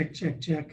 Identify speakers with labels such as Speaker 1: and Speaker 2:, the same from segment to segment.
Speaker 1: Check, check, check.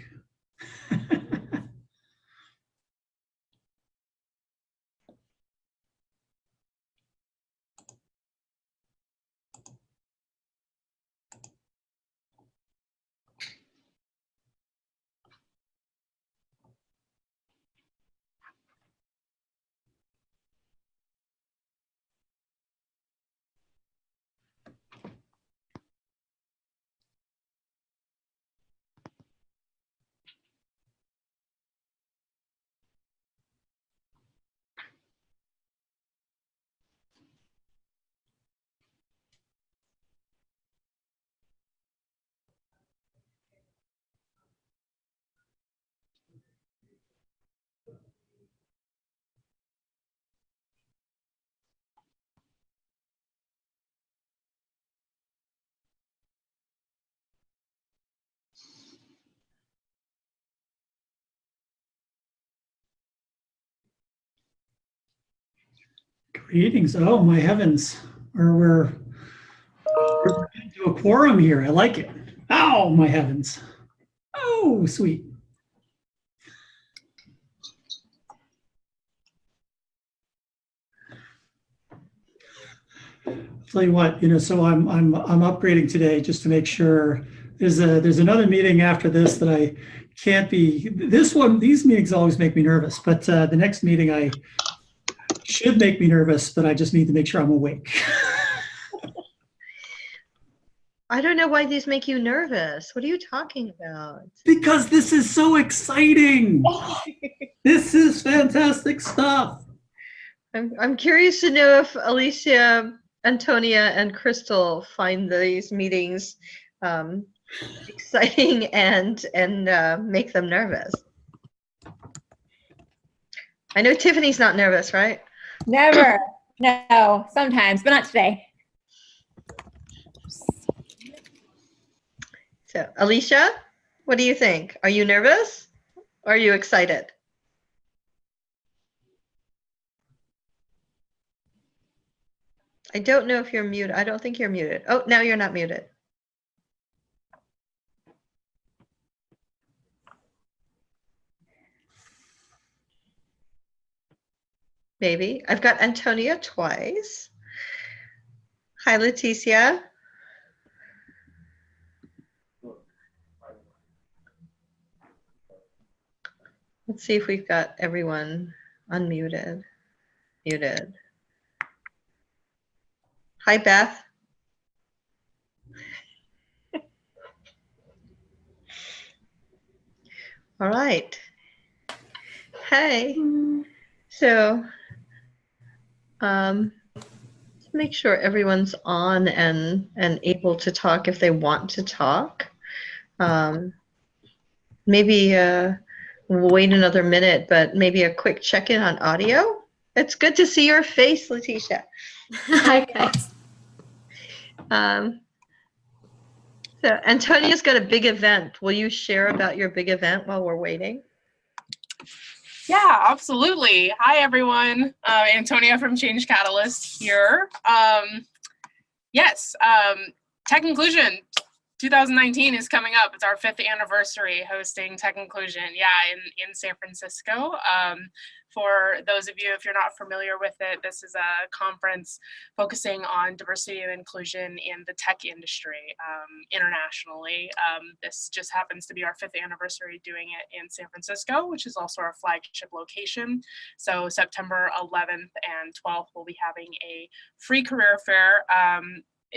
Speaker 1: Greetings. Oh, my heavens. We're into a quorum here. I like it. Oh, my heavens. Oh, sweet. Tell you what, so I'm upgrading today just to make sure. There's another meeting after this that I can't be. These meetings always make me nervous, but the next meeting I should make me nervous, but I just need to make sure I'm awake.
Speaker 2: I don't know why these make you nervous. What are you talking about?
Speaker 1: Because this is so exciting. This is fantastic stuff.
Speaker 2: I'm curious to know if Alicia, Antonia, and Crystal find these meetings exciting and make them nervous. I know Tiffany's not nervous, right?
Speaker 3: Never. No, sometimes, but not today.
Speaker 2: So, Alicia, what do you think? Are you nervous or are you excited? I don't know if you're muted. I don't think you're muted. Oh, now you're not muted. Maybe. I've got Antonia twice. Hi, Leticia. Let's see if we've got everyone unmuted, muted. Hi, Beth. All right. Hey. So, to make sure everyone's on and able to talk if they want to talk. Maybe we'll wait another minute, but maybe a quick check-in on audio. It's good to see your face, Leticia.
Speaker 3: Hi, guys.
Speaker 2: So Antonia's got a big event. Will you share about your big event while we're waiting?
Speaker 4: Yeah, absolutely. Hi, everyone. Antonia from Change Catalyst here. Yes, Tech Inclusion 2019 is coming up. It's our 5th anniversary hosting Tech Inclusion, in San Francisco. For those of you, if you're not familiar with it, this is a conference focusing on diversity and inclusion in the tech industry internationally. This just happens to be our 5th anniversary doing it in San Francisco, which is also our flagship location. So September 11th and 12th, we'll be having a free career fair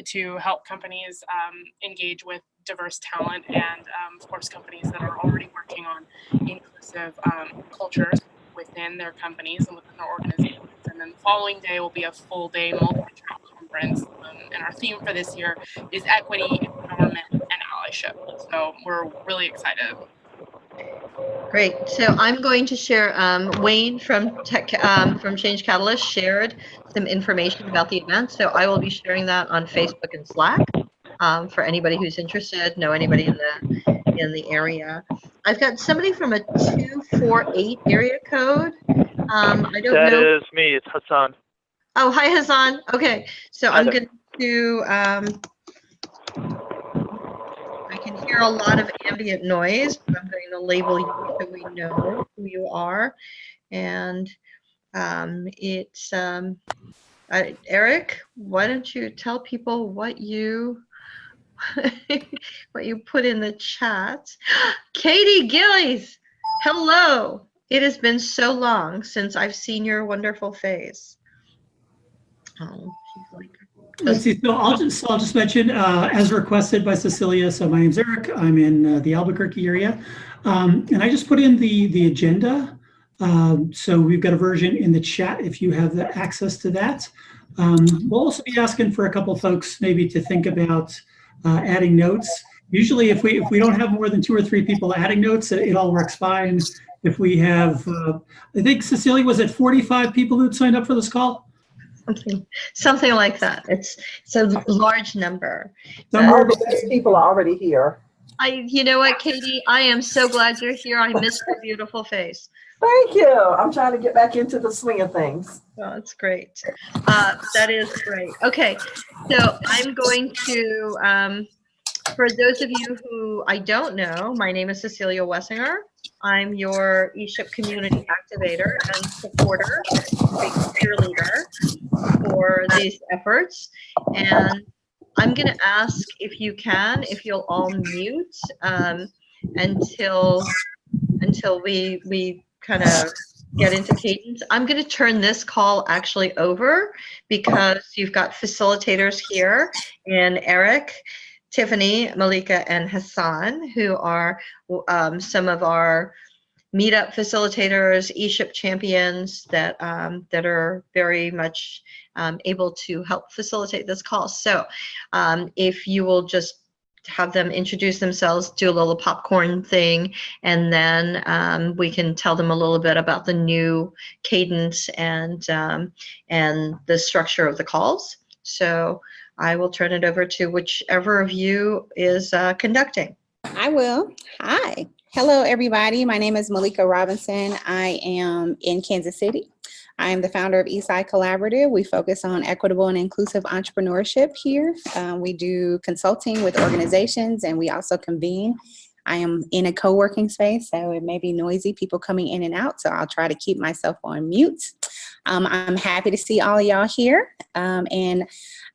Speaker 4: to help companies engage with diverse talent and, of course, companies that are already working on inclusive cultures within their companies and within their organizations. And then the following day will be a full day multi-track conference. And our theme for this year is equity, empowerment, and allyship. So we're really excited.
Speaker 2: Great. So I'm going to share, Wayne from Change Catalyst shared some information about the event. So I will be sharing that on Facebook and Slack for anybody who's interested, know anybody in the area. I've got somebody from a 248 area code. I don't know.
Speaker 5: That is me. It's Hassan.
Speaker 2: Oh, hi, Hassan. Okay. So
Speaker 5: Hi
Speaker 2: I'm
Speaker 5: there.
Speaker 2: going to, I can hear hear a lot of ambient noise, but I'm going to label you so we know who you are. And Eric, why don't you tell people what you what you put in the chat? Katie Gillies, hello. It has been so long since I've seen your wonderful face. Oh, she's like,
Speaker 1: Let's see. So I'll just mention as requested by Cecilia. So my name's Eric. I'm in the Albuquerque area, and I just put in the agenda. So we've got a version in the chat if you have the access to that. We'll also be asking for a couple folks maybe to think about adding notes. Usually, if we don't have more than 2 or 3 people adding notes, it all works fine. If we have, I think Cecilia, was it 45 people who'd signed up for this call?
Speaker 2: Something like that. It's a large number.
Speaker 5: All the best people are already here.
Speaker 2: You know what, Katie? I am so glad you're here. I missed your beautiful face.
Speaker 5: Thank you. I'm trying to get back into the swing of things.
Speaker 2: Oh, that's great. That is great. Okay, so I'm going to, for those of you who I don't know, my name is Cecilia Wessinger. I'm your ESHIP community activator and supporter, big cheerleader for these efforts. And I'm going to ask if you'll all mute until we kind of get into cadence. I'm going to turn this call actually over because you've got facilitators here in Eric, Tiffany, Malika, and Hassan, who are some of our meetup facilitators, ESHIP champions that are very much able to help facilitate this call. So if you will just have them introduce themselves, do a little popcorn thing, and then we can tell them a little bit about the new cadence and the structure of the calls. So I will turn it over to whichever of you is conducting.
Speaker 6: I will. Hi. Hello, everybody. My name is Malika Robinson. I am in Kansas City. I am the founder of Eastside Collaborative. We focus on equitable and inclusive entrepreneurship here. We do consulting with organizations, and we also convene. I am in a co-working space, so it may be noisy, people coming in and out, so I'll try to keep myself on mute. I'm happy to see all of y'all here, and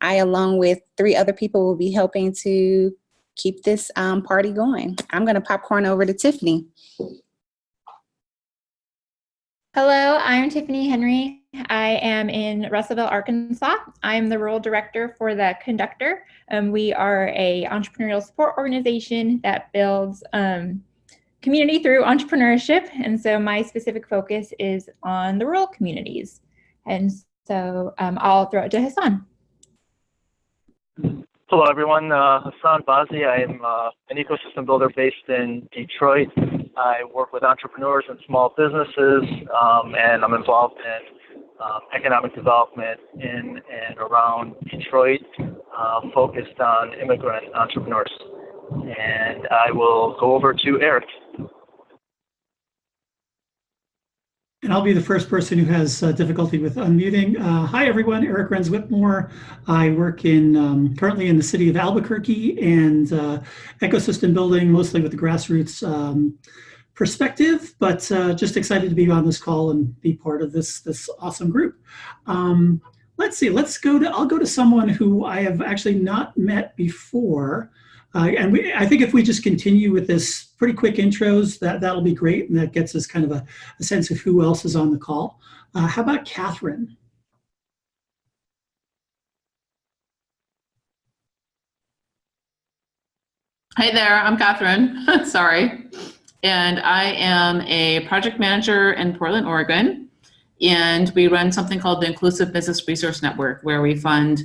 Speaker 6: I, along with 3 other people, will be helping to keep this party going. I'm going to popcorn over to Tiffany.
Speaker 3: Hello, I'm Tiffany Henry. I am in Russellville, Arkansas. I'm the Rural Director for the Conductor. We are a entrepreneurial support organization that builds community through entrepreneurship. And so my specific focus is on the rural communities. And so I'll throw it to Hassan.
Speaker 7: Hello, everyone. Hassan Bazi. I am an ecosystem builder based in Detroit. I work with entrepreneurs and small businesses, and I'm involved in economic development in and around Detroit, focused on immigrant entrepreneurs. And I will go over to Eric.
Speaker 1: And I'll be the first person who has difficulty with unmuting. Hi, everyone. Eric Renz-Whitmore. I work currently in the city of Albuquerque and ecosystem building, mostly with the grassroots perspective, but just excited to be on this call and be part of this awesome group. Let's see. I'll go to someone who I have actually not met before. I think if we just continue with this pretty quick intros, that'll be great, and that gets us kind of a sense of who else is on the call. How about Catherine?
Speaker 8: Hi there, I'm Catherine. Sorry. And I am a project manager in Portland, Oregon. And we run something called the Inclusive Business Resource Network, where we fund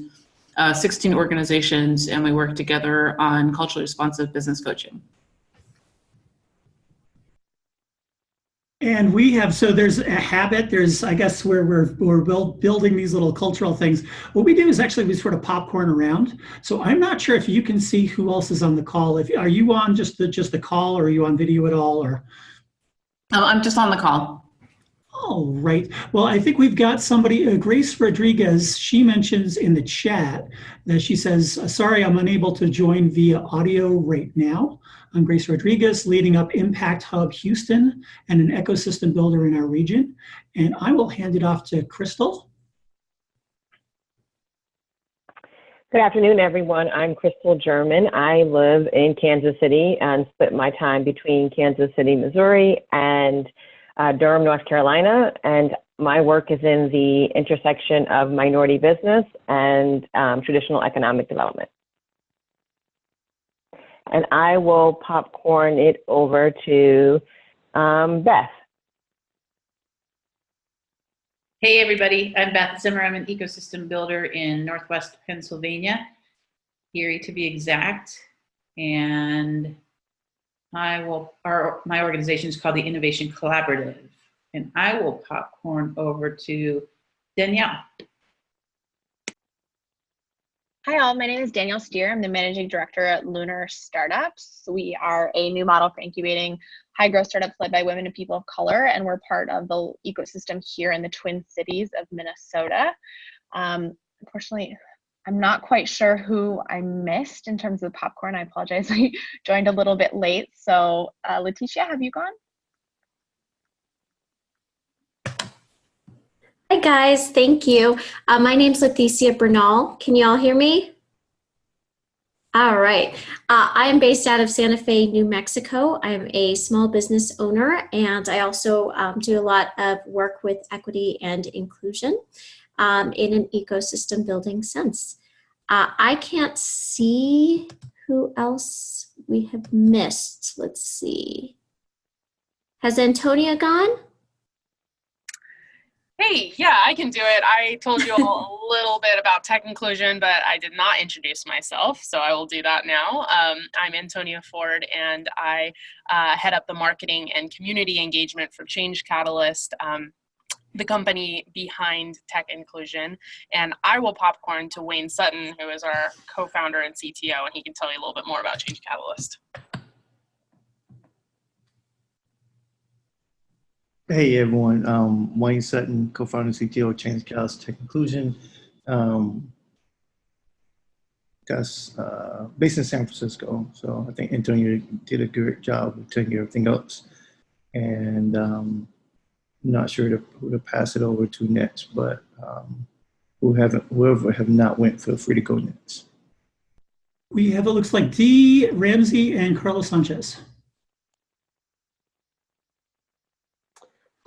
Speaker 8: 16 organizations, and we work together on culturally responsive business coaching.
Speaker 1: And we have, so there's a habit, I guess, where we're building these little cultural things. What we do is actually we sort of popcorn around. So I'm not sure if you can see who else is on the call. Are you on just the call, or are you on video at all? Or
Speaker 8: I'm just on the call.
Speaker 1: All right. Well, I think we've got somebody, Grace Rodriguez. She mentions in the chat that she says, sorry, I'm unable to join via audio right now. I'm Grace Rodriguez, leading up Impact Hub Houston and an ecosystem builder in our region. And I will hand it off to Crystal.
Speaker 9: Good afternoon, everyone. I'm Crystal German. I live in Kansas City and split my time between Kansas City, Missouri and Durham, North Carolina. And my work is in the intersection of minority business and traditional economic development. And I will popcorn it over to Beth.
Speaker 8: Hey everybody, I'm Beth Zimmer. I'm an ecosystem builder in Northwest Pennsylvania, Erie to be exact. And my organization is called the Innovation Collaborative. And I will popcorn over to Danielle.
Speaker 10: Hi all, my name is Danielle Steer. I'm the Managing Director at Lunar Startups. We are a new model for incubating high growth startups led by women and people of color, and we're part of the ecosystem here in the Twin Cities of Minnesota. Unfortunately, I'm not quite sure who I missed in terms of popcorn. I apologize, I joined a little bit late. So Leticia, have you gone?
Speaker 11: Hi guys, thank you. My name's Leticia Bernal. Can you all hear me? All right. I am based out of Santa Fe, New Mexico. I'm a small business owner, and I also do a lot of work with equity and inclusion in an ecosystem building sense. I can't see who else we have missed. Let's see. Has Antonia gone?
Speaker 4: Hey, yeah, I can do it. I told you all a little bit about tech inclusion, but I did not introduce myself, so I will do that now. I'm Antonia Ford, and I head up the marketing and community engagement for Change Catalyst, the company behind tech inclusion. And I will popcorn to Wayne Sutton, who is our co-founder and CTO, and he can tell you a little bit more about Change Catalyst.
Speaker 12: Hey everyone, Wayne Sutton, co-founder and CTO of Change Catalyst Tech Inclusion. That's based in San Francisco. So I think Antonio did a good job of taking everything else. And I'm not sure who to pass it over to next, but whoever have not went, feel free to go next.
Speaker 1: We have, it looks like Dee, Ramsey, and Carlos Sanchez.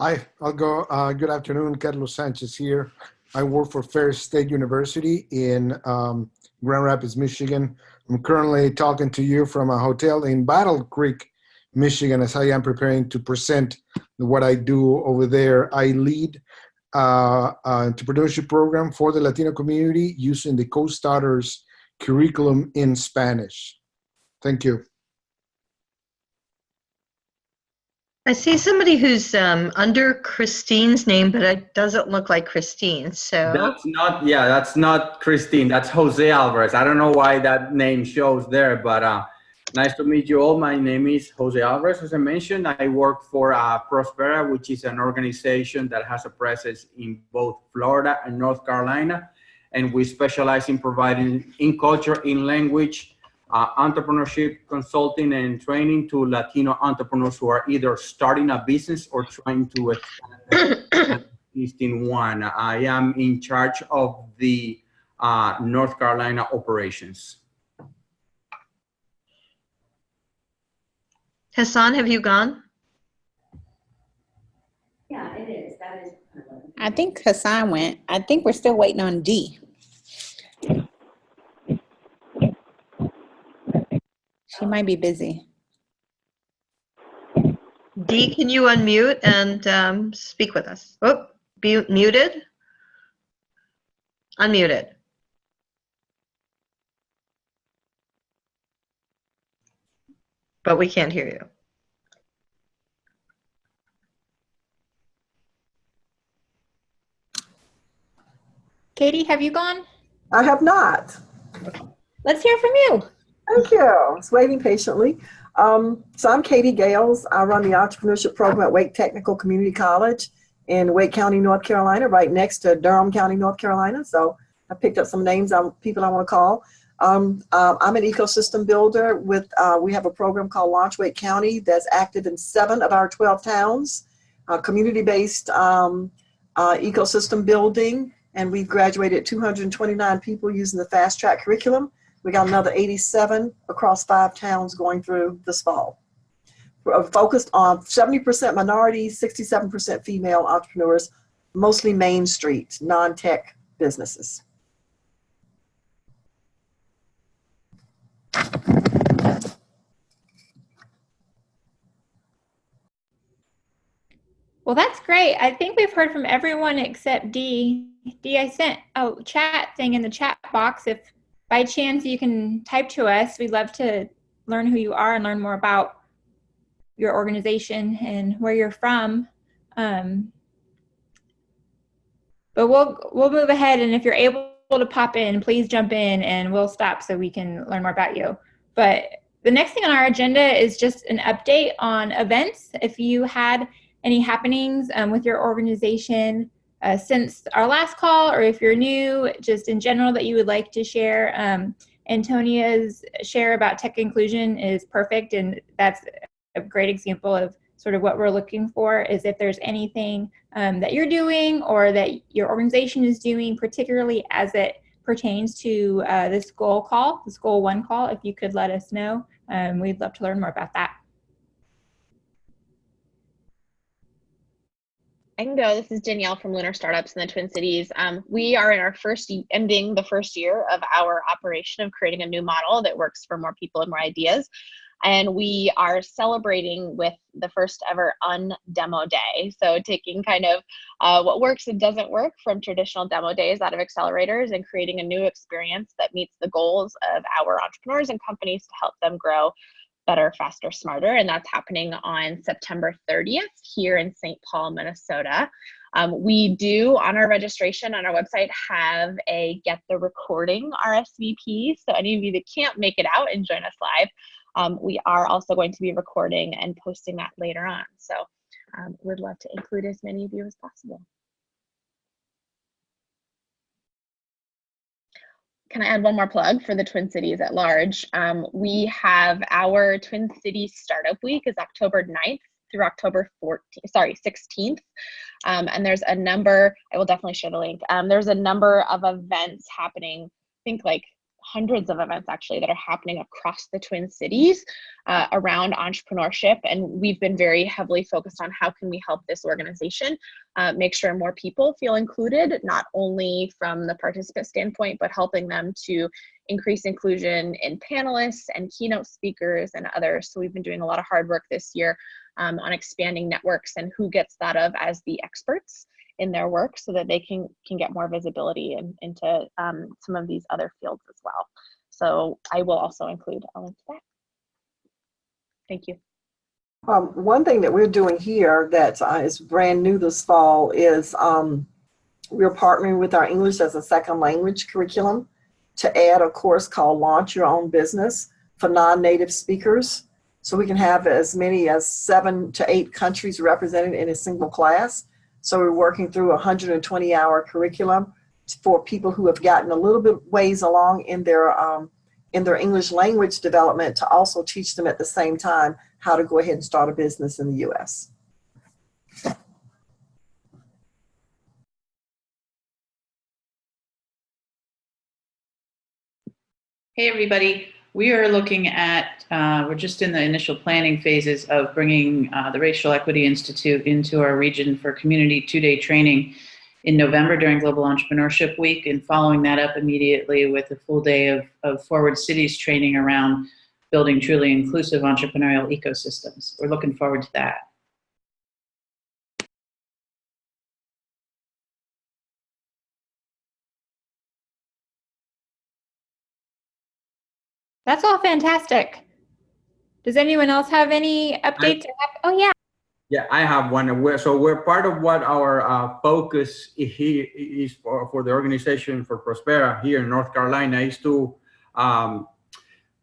Speaker 13: Hi, I'll go. Good afternoon, Carlos Sanchez here. I work for Ferris State University in Grand Rapids, Michigan. I'm currently talking to you from a hotel in Battle Creek, Michigan, as I am preparing to present what I do over there. I lead entrepreneurship program for the Latino community using the Co-Starters curriculum in Spanish. Thank you.
Speaker 2: I see somebody who's under Christine's name, but it doesn't look like Christine. So
Speaker 14: that's not Christine. That's Jose Alvarez. I don't know why that name shows there, but nice to meet you all. My name is Jose Alvarez. As I mentioned, I work for Prospera, which is an organization that has a presence in both Florida and North Carolina. And we specialize in providing in culture, in language, entrepreneurship consulting and training to Latino entrepreneurs who are either starting a business or trying to expand at least in one. I am in charge of the North Carolina operations.
Speaker 2: Hassan, have you gone?
Speaker 11: Yeah, it is. That is.
Speaker 6: I think Hassan went. I think we're still waiting on Dee. She might be busy.
Speaker 2: Dee, can you unmute and speak with us? Oh, be muted. Unmuted. But we can't hear you.
Speaker 3: Katie, have you gone?
Speaker 5: I have not.
Speaker 3: Let's hear from you.
Speaker 5: Thank you. I was waiting patiently. So I'm Katie Gales. I run the entrepreneurship program at Wake Technical Community College, in Wake County, North Carolina, right next to Durham County, North Carolina. So I picked up some names of people I want to call. I'm an ecosystem builder with, we have a program called Launch Wake County that's active in 7 of our 12 towns, community-based ecosystem building. And we've graduated 229 people using the fast track curriculum. We got another 87 across 5 towns going through this fall. We're focused on 70% minorities, 67% female entrepreneurs, mostly Main Street, non-tech businesses.
Speaker 3: Well, that's great. I think we've heard from everyone except Dee. Dee, I sent a chat thing in the chat box. If by chance you can type to us, we'd love to learn who you are and learn more about your organization and where you're from. But we'll move ahead, and if you're able to pop in, please jump in and we'll stop so we can learn more about you. But the next thing on our agenda is just an update on events. If you had any happenings with your organization since our last call, or if you're new, just in general that you would like to share. Antonia's share about tech inclusion is perfect, and that's a great example of sort of what we're looking for, is if there's anything that you're doing or that your organization is doing, particularly as it pertains to this goal call, this goal 1 call, if you could let us know. We'd love to learn more about that.
Speaker 10: I can go. This is Danielle from Lunar Startups in the Twin Cities. We are in our ending the first year of our operation of creating a new model that works for more people and more ideas. And we are celebrating with the first ever undemo day. So taking kind of what works and doesn't work from traditional demo days out of accelerators and creating a new experience that meets the goals of our entrepreneurs and companies to help them grow better, faster, smarter. And that's happening on September 30th here in St. Paul, Minnesota. We do, on our registration on our website, have a get the recording RSVP. So any of you that can't make it out and join us live, we are also going to be recording and posting that later on. So we'd love to include as many of you as possible. Can I add one more plug for the Twin Cities at large? We have our Twin Cities Startup Week is October 9th through October 16th. And there's a number, I will definitely share the link. There's a number of events happening, I think like hundreds of events actually that are happening across the Twin Cities around entrepreneurship. And we've been very heavily focused on how can we help this organization make sure more people feel included, not only from the participant standpoint, but helping them to increase inclusion in panelists and keynote speakers and others. So we've been doing a lot of hard work this year on expanding networks and who gets thought of as the experts in their work so that they can get more visibility into some of these other fields as well. So I will also include a link to that. Thank you.
Speaker 5: One thing that we're doing here that is brand new this fall is we're partnering with our English as a Second Language curriculum to add a course called Launch Your Own Business for non-native speakers. So we can have as many as 7 to 8 countries represented in a single class. So we're working through a 120-hour curriculum for people who have gotten a little bit ways along in their English language development to also teach them at the same time how to go ahead and start a business in the U.S.
Speaker 15: Hey, everybody. We are looking at, we're just in the initial planning phases of bringing the Racial Equity Institute into our region for community 2-day training in November during Global Entrepreneurship Week, and following that up immediately with a full day of Forward Cities training around building truly inclusive entrepreneurial ecosystems. We're looking forward to that.
Speaker 3: That's all fantastic. Does anyone else have any updates? Oh, yeah.
Speaker 14: Yeah, I have one. So we're part of what our focus is for the Organization for Prospera here in North Carolina is to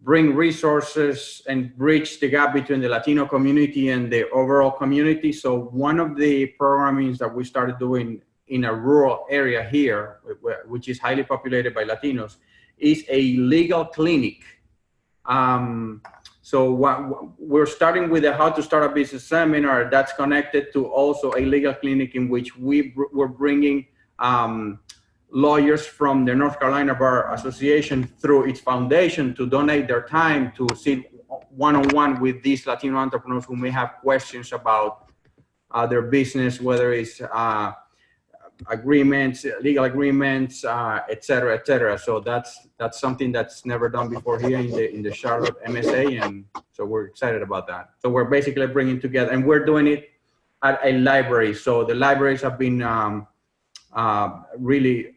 Speaker 14: bring resources and bridge the gap between the Latino community and the overall community. So one of the programmings that we started doing in a rural area here, which is highly populated by Latinos, is a legal clinic. So we're starting with a how to start a business seminar that's connected to also a legal clinic in which we're bringing lawyers from the North Carolina Bar Association through its foundation to donate their time to sit one-on-one with these Latino entrepreneurs who may have questions about their business, whether it's agreements, legal agreements, et cetera, et cetera. So that's something that's never done before here in the Charlotte MSA, and so we're excited about that. So we're basically bringing together, and we're doing it at a library. So the libraries have been really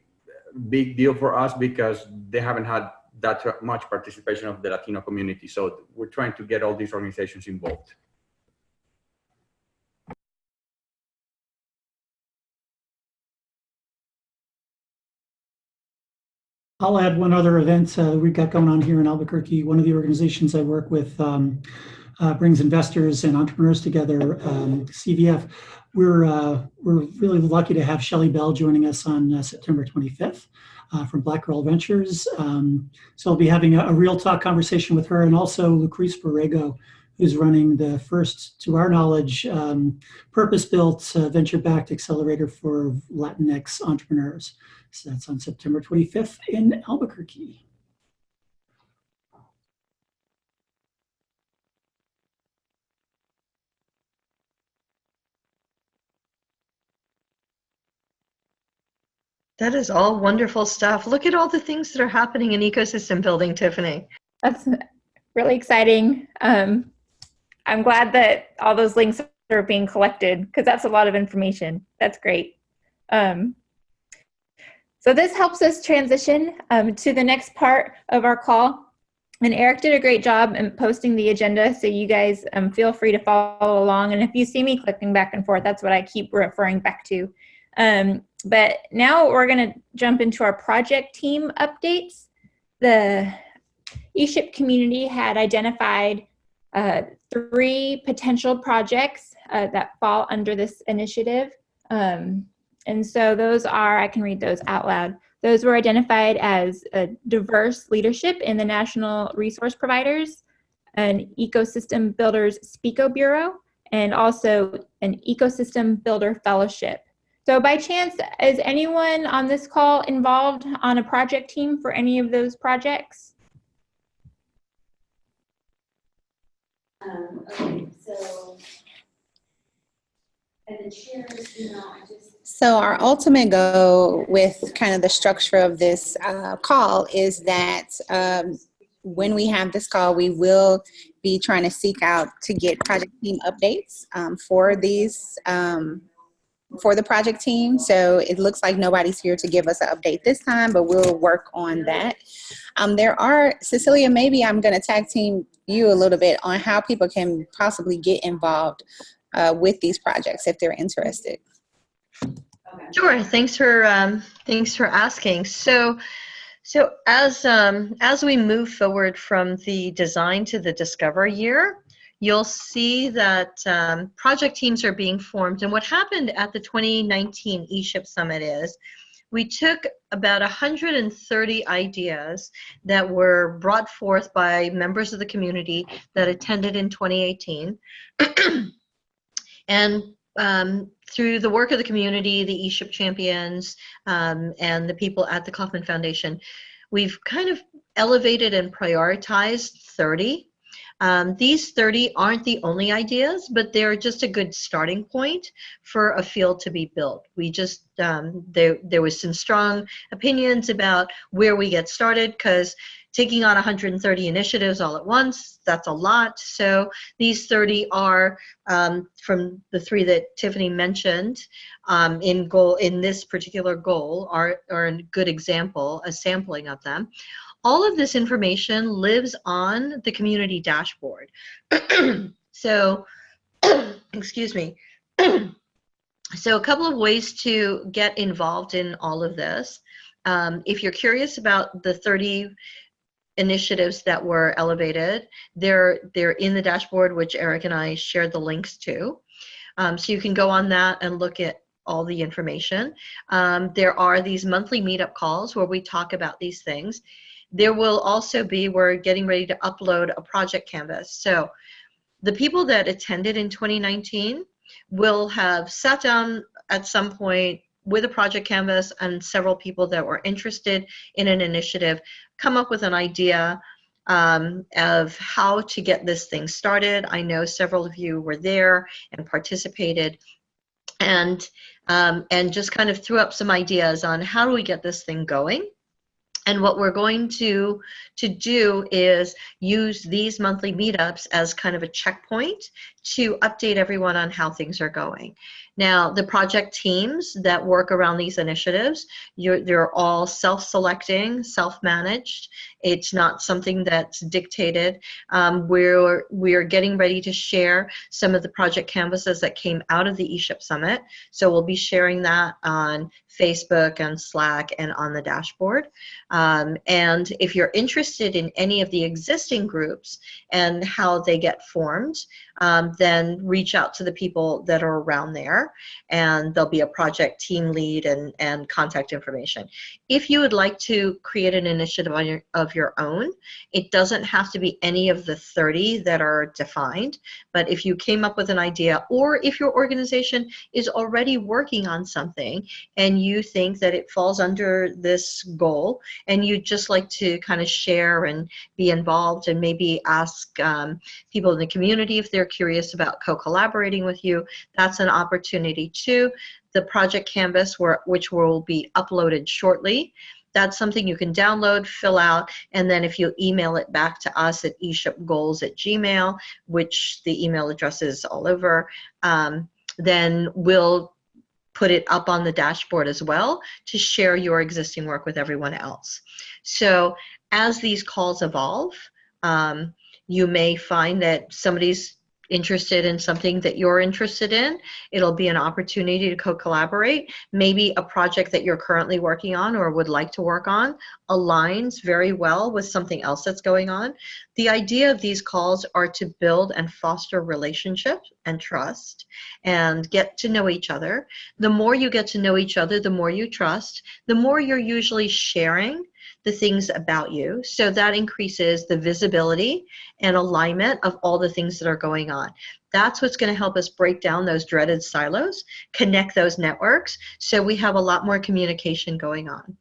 Speaker 14: big deal for us because they haven't had that much participation of the Latino community. So we're trying to get all these organizations involved.
Speaker 1: I'll add one other event we've got going on here in Albuquerque. One of the organizations I work with brings investors and entrepreneurs together, CVF. We're really lucky to have Shelley Bell joining us on September 25th from Black Girl Ventures. So I'll be having a real talk conversation with her, and also Lucrece Borrego, who's running the first, to our knowledge, purpose-built venture-backed accelerator for Latinx entrepreneurs. So that's on September 25th in Albuquerque.
Speaker 2: That is all wonderful stuff. Look at all the things that are happening in ecosystem building, Tiffany.
Speaker 3: That's really exciting. I'm glad that all those links are being collected because that's a lot of information. That's great. So this helps us transition to the next part of our call. And Eric did a great job in posting the agenda, so you guys feel free to follow along. And if you see me clicking back and forth, that's what I keep referring back to. But now we're going to jump into our project team updates. The ESHIP community had identified 3 potential projects that fall under this initiative. And so those are, I can read those out loud. Those were identified as a diverse leadership in the National Resource Providers, an Ecosystem Builders SPECO Bureau, and also an Ecosystem Builder Fellowship. So by chance, is anyone on this call involved on a project team for any of those projects?
Speaker 6: Okay, so as the chair, So our ultimate goal with kind of the structure of this call is that when we have this call, we will be trying to seek out to get project team updates for these, for the project team. So it looks like nobody's here to give us an update this time, but we'll work on that. There are, Cecilia, maybe I'm going to tag team you a little bit on how people can possibly get involved with these projects if they're interested.
Speaker 2: Sure. Thanks for asking. So as we move forward from the design to the discover year, you'll see that project teams are being formed. And what happened at the 2019 ESHIP Summit is we took about 130 ideas that were brought forth by members of the community that attended in 2018. And through the work of the community, the ESHIP champions, and the people at the Kauffman Foundation, we've kind of elevated and prioritized 30. These 30 aren't the only ideas, but they're just a good starting point for a field to be built. We just, there was some strong opinions about where we get started, because taking on 130 initiatives all at once, that's a lot. So these 30 are from the 3 that Tiffany mentioned in this particular goal are a good example, a sampling of them. All of this information lives on the community dashboard. So, excuse me. So a couple of ways to get involved in all of this. If you're curious about the 30 initiatives that were elevated. They're in the dashboard, which Eric and I shared the links to. So you can go on that and look at all the information. There are these monthly meetup calls where we talk about these things. There will also be, we're getting ready to upload a project canvas. So the people that attended in 2019 will have sat down at some point with a project canvas, and several people that were interested in an initiative come up with an idea of how to get this thing started. I know several of you were there and participated, and just kind of threw up some ideas on how do we get this thing going. And what we're going to do is use these monthly meetups as kind of a checkpoint to update everyone on how things are going. Now, the project teams that work around these initiatives, they're all self-selecting, self-managed. It's not something that's dictated. We're getting ready to share some of the project canvases that came out of the ESHIP Summit. So we'll be sharing that on Facebook and Slack and on the dashboard. And if you're interested in any of the existing groups and how they get formed, then reach out to the people that are around there, and there'll be a project team lead and contact information. If you would like to create an initiative of your own, it doesn't have to be any of the 30 that are defined, but if you came up with an idea, or if your organization is already working on something and you think that it falls under this goal and you'd just like to kind of share and be involved and maybe ask people in the community if they're curious about co-collaborating with you, that's an opportunity too. The project canvas, which will be uploaded shortly, that's something you can download, fill out, and then if you email it back to us at eshipgoals@gmail, which the email address is all over, then we'll put it up on the dashboard as well to share your existing work with everyone else. So as these calls evolve, you may find that somebody's interested in something that you're interested in. It'll be an opportunity to co-collaborate. Maybe a project that you're currently working on or would like to work on aligns very well with something else that's going on. The idea of these calls are to build and foster relationships and trust and get to know each other. The more you get to know each other, the more you trust, the more you're usually sharing the things about you. So that increases the visibility and alignment of all the things that are going on. That's what's going to help us break down those dreaded silos, connect those networks, so we have a lot more communication going on.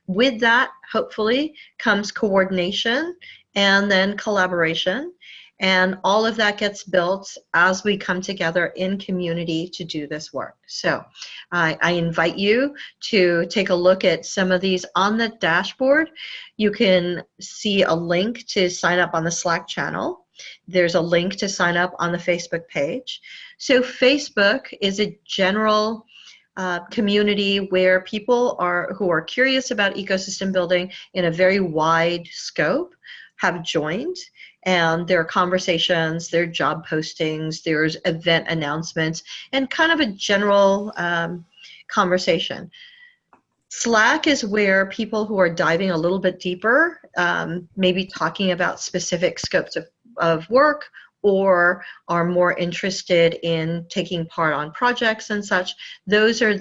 Speaker 2: With that, hopefully, comes coordination and then collaboration. And all of that gets built as we come together in community to do this work. So I invite you to take a look at some of these on the dashboard. You can see a link to sign up on the Slack channel. There's a link to sign up on the Facebook page. So Facebook is a general community where people who are curious about ecosystem building in a very wide scope have joined. And there are conversations, there are job postings, there's event announcements, and kind of a general conversation. Slack is where people who are diving a little bit deeper, maybe talking about specific scopes of work, or are more interested in taking part on projects and such. Those are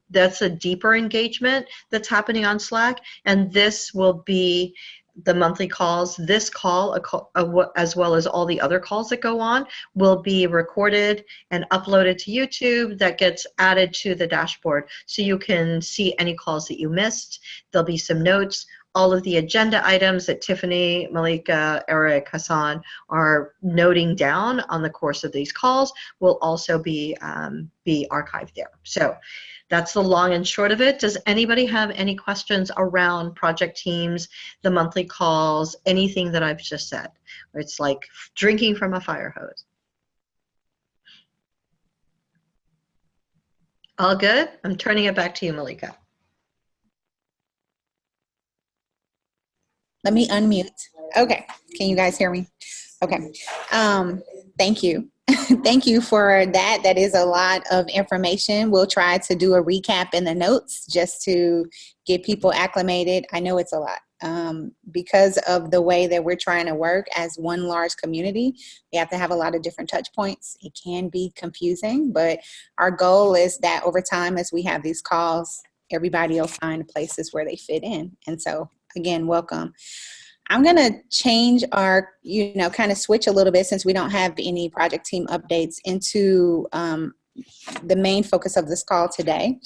Speaker 2: that's a deeper engagement that's happening on Slack, and this will be the monthly calls. This call, as well as all the other calls that go on, will be recorded and uploaded to YouTube. That gets added to the dashboard, so you can see any calls that you missed. There'll be some notes. All of the agenda items that Tiffany, Malika, Eric, Hassan are noting down on the course of these calls will also be archived there. So that's the long and short of it. Does anybody have any questions around project teams, the monthly calls, anything that I've just said? It's like drinking from a fire hose. All good? I'm turning it back to you, Malika.
Speaker 6: Let me unmute. Okay, can you guys hear me? Okay, thank you. Thank you for that. That is a lot of information. We'll try to do a recap in the notes just to get people acclimated. I know it's a lot. because of the way that we're trying to work as one large community, we have to have a lot of different touch points. It can be confusing, but our goal is that over time, as we have these calls, everybody will find places where they fit in. And so again, welcome. I'm going to change our, kind of switch a little bit since we don't have any project team updates into the main focus of this call today.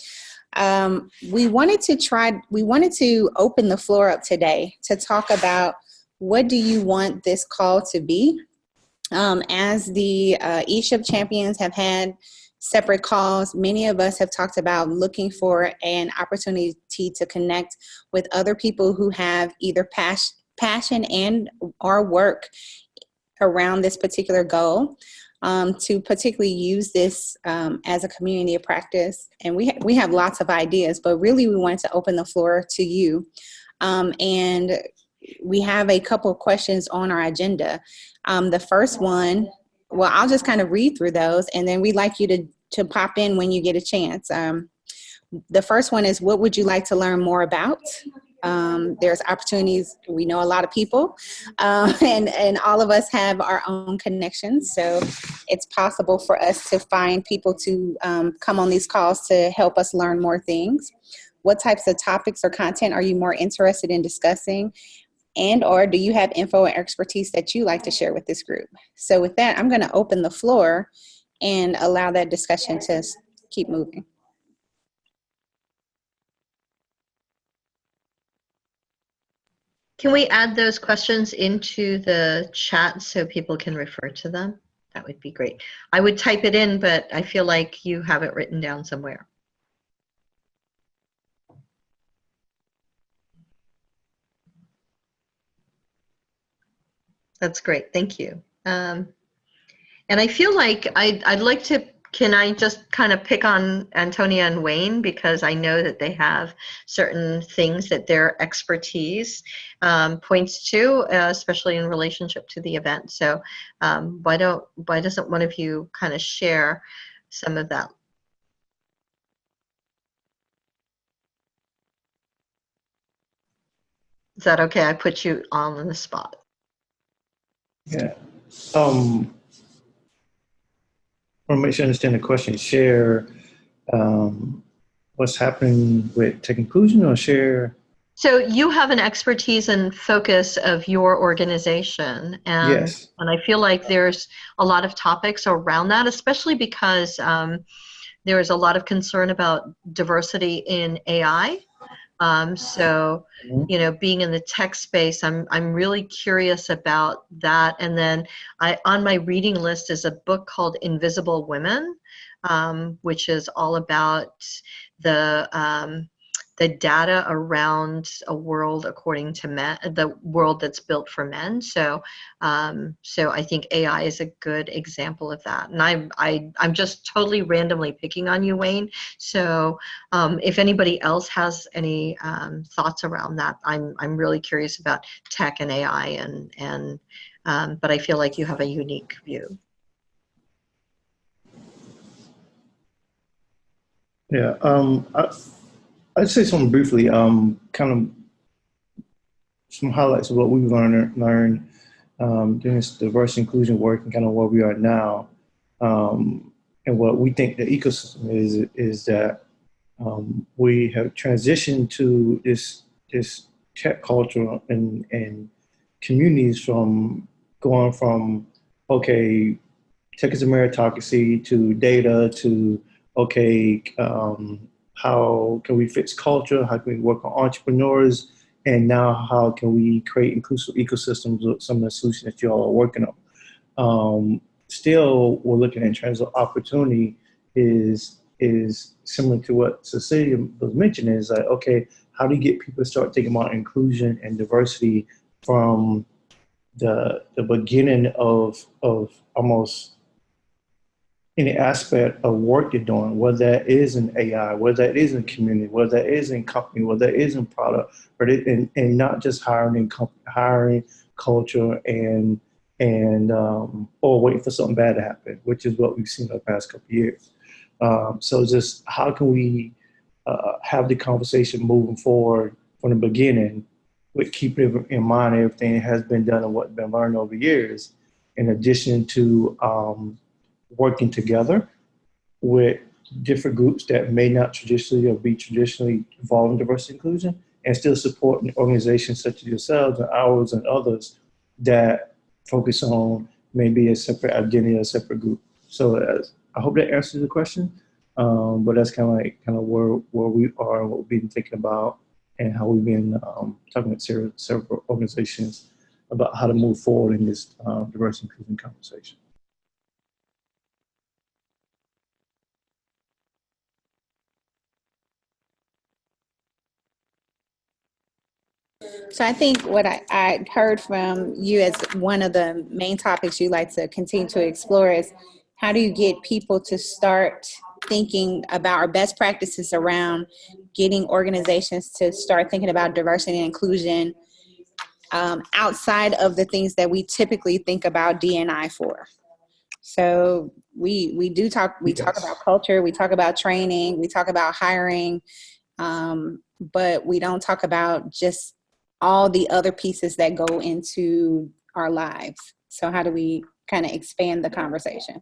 Speaker 6: We wanted to open the floor up today to talk about what do you want this call to be? As the ESHIP champions have had separate calls, many of us have talked about looking for an opportunity to connect with other people who have either passion and or work around this particular goal. To particularly use this as a community of practice. And we have lots of ideas, but really we wanted to open the floor to you. And we have a couple of questions on our agenda. The first one, well, I'll just kind of read through those, and then we'd like you to pop in when you get a chance. The first one is, what would you like to learn more about? There's opportunities. We know a lot of people, and all of us have our own connections. So it's possible for us to find people to come on these calls to help us learn more things. What types of topics or content are you more interested in discussing? And or do you have info and expertise that you like to share with this group? So with that, I'm going to open the floor and allow that discussion to keep moving.
Speaker 2: Can we add those questions into the chat so people can refer to them? That would be great. I would type it in, but I feel like you have it written down somewhere. That's great. Thank you. And I feel like I'd like to, can I just kind of pick on Antonia and Wayne, because I know that they have certain things that their expertise points to, especially in relationship to the event. So why doesn't one of you kind of share some of that? Is that okay? I put you on the spot.
Speaker 12: Yeah. I want to make sure I understand the question. Share what's happening with tech inclusion, or share?
Speaker 2: So you have an expertise and focus of your organization, and
Speaker 12: Yes.
Speaker 2: And I feel like there's a lot of topics around that, especially because there is a lot of concern about diversity in AI. So, you know, being in the tech space, I'm really curious about that. And then on my reading list is a book called Invisible Women, which is all about the data around a world according to men, the world that's built for men. So, so I think AI is a good example of that. And I'm just totally randomly picking on you, Wayne. So, if anybody else has any thoughts around that, I'm really curious about tech and AI, but I feel like you have a unique view.
Speaker 12: Yeah. I'd say something briefly, kind of some highlights of what we've learned during this diversity inclusion work and kind of where we are now. And what we think the ecosystem is that we have transitioned to this tech culture and communities from going from, okay, tech is a meritocracy, to data, to, okay, how can we fix culture? How can we work on entrepreneurs? And now how can we create inclusive ecosystems with some of the solutions that you all are working on? Still, we're looking in terms of opportunity is similar to what Cecilia was mentioning, is like, okay, how do you get people to start thinking about inclusion and diversity from the beginning of almost any aspect of work you're doing, whether that is in AI, whether that is in community, whether that is in company, whether that is in product, and not just hiring culture and or waiting for something bad to happen, which is what we've seen in the past couple of years. So just how can we have the conversation moving forward from the beginning with keeping in mind everything that has been done and what's been learned over years, in addition to working together with different groups that may not traditionally or be traditionally involved in diversity inclusion, and still supporting organizations such as yourselves and ours and others that focus on maybe a separate identity or a separate group. So I hope that answers the question. But that's kind of where we are and what we've been thinking about, and how we've been talking with several organizations about how to move forward in this diversity inclusion conversation.
Speaker 6: So I think what I heard from you as one of the main topics you like to continue to explore is how do you get people to start thinking about our best practices around getting organizations to start thinking about diversity and inclusion outside of the things that we typically think about D&I for. So we talk about culture, we talk about training, we talk about hiring, but we don't talk about just all the other pieces that go into our lives. So how do we kind of expand the conversation?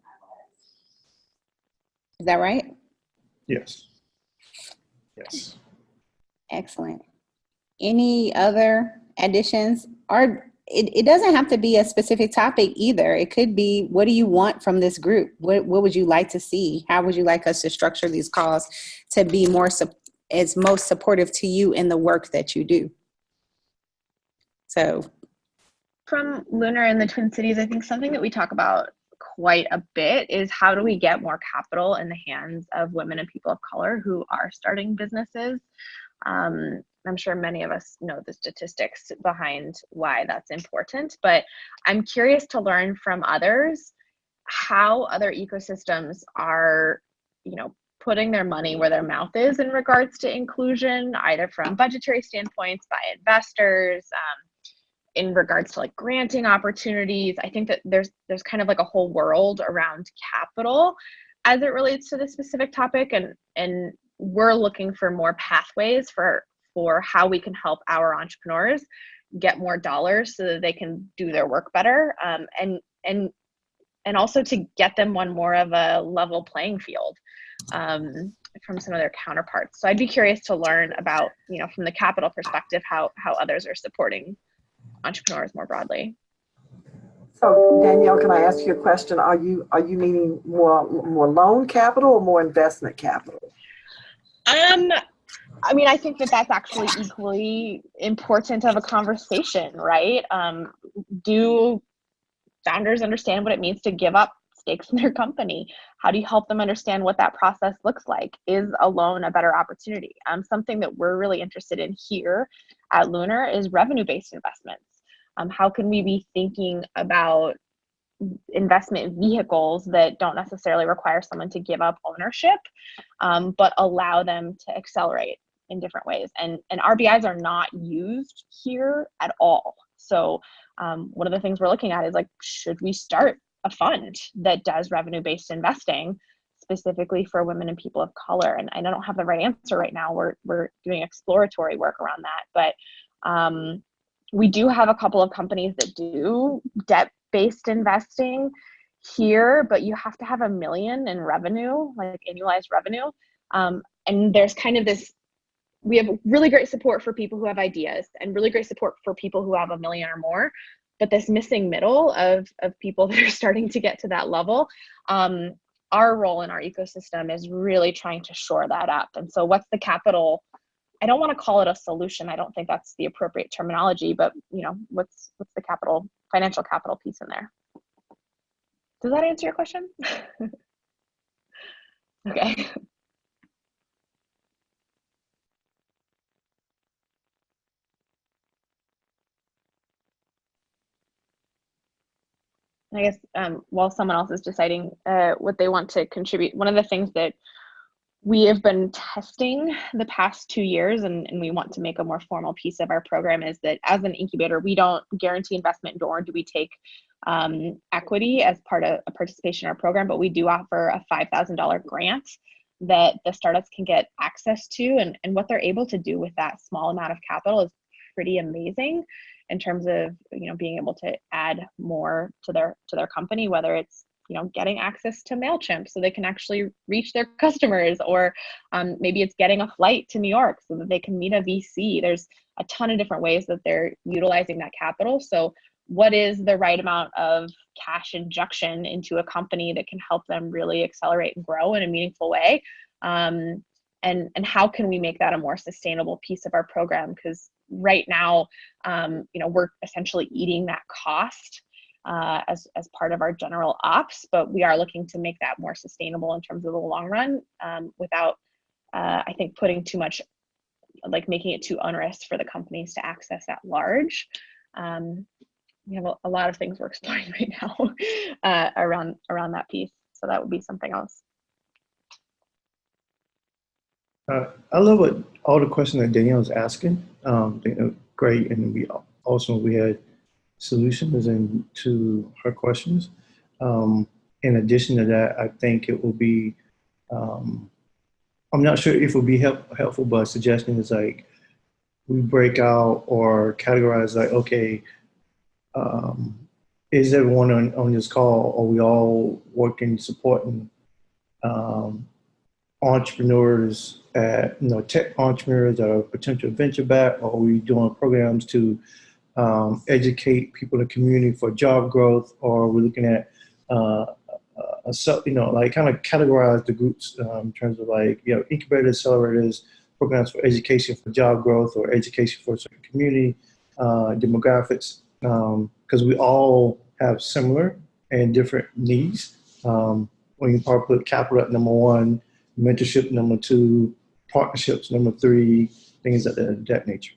Speaker 6: Is that right?
Speaker 12: Yes. Yes.
Speaker 6: Excellent. Any other additions? Or it doesn't have to be a specific topic either. It could be, what do you want from this group? What would you like to see? How would you like us to structure these calls to be most supportive to you in the work that you do? So
Speaker 10: from Lunar in the Twin Cities, I think something that we talk about quite a bit is how do we get more capital in the hands of women and people of color who are starting businesses. I'm sure many of us know the statistics behind why that's important, but I'm curious to learn from others how other ecosystems are, putting their money where their mouth is in regards to inclusion, either from budgetary standpoints, by investors, in regards to like granting opportunities. I think that there's kind of like a whole world around capital as it relates to this specific topic, and we're looking for more pathways for how we can help our entrepreneurs get more dollars so that they can do their work better, and also to get them on more of a level playing field from some of their counterparts. So I'd be curious to learn about, from the capital perspective, how others are supporting entrepreneurs more broadly.
Speaker 5: So Danielle, can I ask you a question? Are you meaning more loan capital or more investment capital?
Speaker 10: I mean, I think that that's actually equally important of a conversation, right? Do founders understand what it means to give up stakes in their company? How do you help them understand what that process looks like? Is a loan a better opportunity? Something that we're really interested in here at Lunar is revenue-based investments. How can we be thinking about investment vehicles that don't necessarily require someone to give up ownership, but allow them to accelerate in different ways? And RBIs are not used here at all. So one of the things we're looking at is, like, should we start a fund that does revenue-based investing specifically for women and people of color? And I don't have the right answer right now. We're doing exploratory work around that, but we do have a couple of companies that do debt-based investing here, but you have to have $1 million in revenue, like annualized revenue. And there's kind of this, we have really great support for people who have ideas and really great support for people who have $1 million or more, but this missing middle of people that are starting to get to that level, our role in our ecosystem is really trying to shore that up. And so what's the capital? I don't want to call it a solution. I don't think that's the appropriate terminology, but what's the financial capital piece in there? Does that answer your question? Okay. I guess while someone else is deciding what they want to contribute, one of the things that we have been testing the past 2 years, and we want to make a more formal piece of our program, is that as an incubator, we don't guarantee investment, nor do we take equity as part of a participation in our program, but we do offer a $5,000 grant that the startups can get access to. And what they're able to do with that small amount of capital is pretty amazing in terms of, being able to add more to their company, whether it's, getting access to MailChimp so they can actually reach their customers, or maybe it's getting a flight to New York so that they can meet a VC. There's a ton of different ways that they're utilizing that capital. So what is the right amount of cash injection into a company that can help them really accelerate and grow in a meaningful way? And how can we make that a more sustainable piece of our program? Because right now, we're essentially eating that cost as part of our general ops, but we are looking to make that more sustainable in terms of the long run, without, I think, putting too much, like making it too onerous for the companies to access at large. We have a lot of things we're exploring right now around that piece. So that would be something else.
Speaker 12: I love all the questions that Danielle was asking. Great, and we had solutions to her questions. In addition to that, I think it will be, I'm not sure if it will be helpful, but a suggestion is like we break out or categorize like, okay, is everyone on this call, are we all working, supporting entrepreneurs, tech entrepreneurs that are potential venture back, or are we doing programs to educate people in the community for job growth, or we're looking at like kind of categorize the groups in terms of like, incubators, accelerators, programs for education for job growth, or education for a certain community, demographics, because we all have similar and different needs. When you probably put capital at number 1, mentorship number 2, partnerships number 3, things of that nature.